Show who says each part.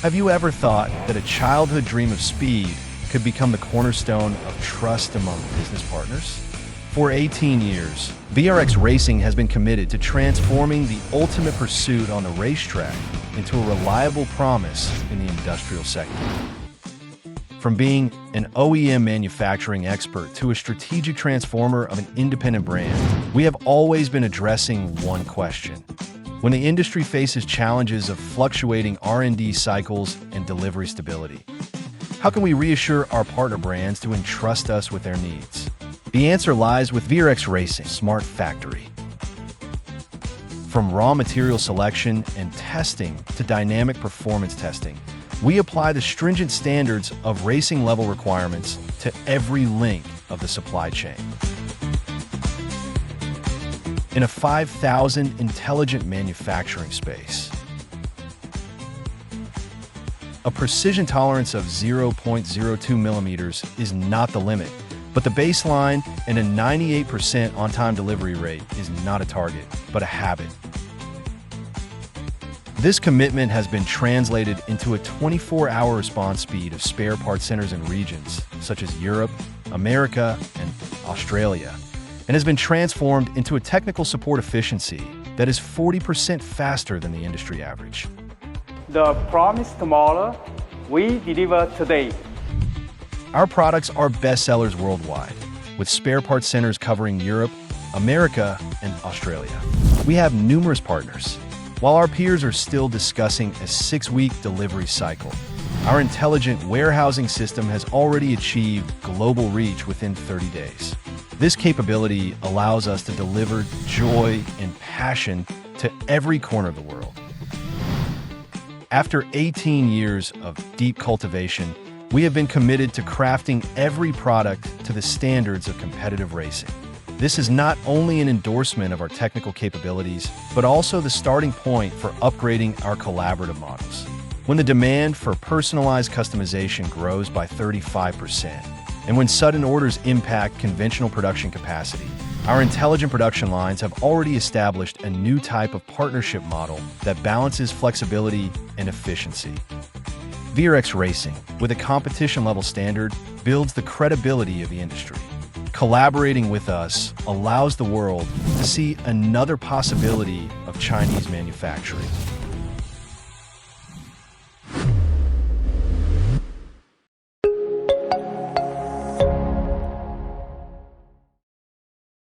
Speaker 1: Have you ever thought that a childhood dream of speed could become the cornerstone of trust among business partners? For 18 years, VRX Racing has been committed to transforming the ultimate pursuit on the racetrack into a reliable promise in the industrial sector. From being an OEM manufacturing expert to a strategic transformer of an independent brand, we have always been addressing one question. When the industry faces challenges of fluctuating R&D cycles and delivery stability, how can we reassure our partner brands to entrust us with their needs? The answer lies with VRX Racing Smart Factory. From raw material selection and testing to dynamic performance testing, we apply the stringent standards of racing-level requirements to every link of the supply chain. In a 5,000 intelligent manufacturing space, a precision tolerance of 0.02 millimeters is not the limit, but the baseline, and a 98% on-time delivery rate is not a target, but a habit. This commitment has been translated into a 24-hour response speed of spare parts centers in regions such as Europe, America, and Australia, and has been transformed into a technical support efficiency that is 40% faster than the industry average.
Speaker 2: The promised tomorrow, we deliver today.
Speaker 1: Our products are bestsellers worldwide, with spare parts centers covering Europe, America, and Australia. We have numerous partners. While our peers are still discussing a 6-week delivery cycle, our intelligent warehousing system has already achieved global reach within 30 days. This capability allows us to deliver joy and passion to every corner of the world. After 18 years of deep cultivation, we have been committed to crafting every product to the standards of competitive racing. This is not only an endorsement of our technical capabilities, but also the starting point for upgrading our collaborative models. When the demand for personalized customization grows by 35%, and when sudden orders impact conventional production capacity, our intelligent production lines have already established a new type of partnership model that balances flexibility and efficiency. VRX Racing, with a competition-level standard, builds the credibility of the industry. Collaborating with us allows the world to see another possibility of Chinese manufacturing.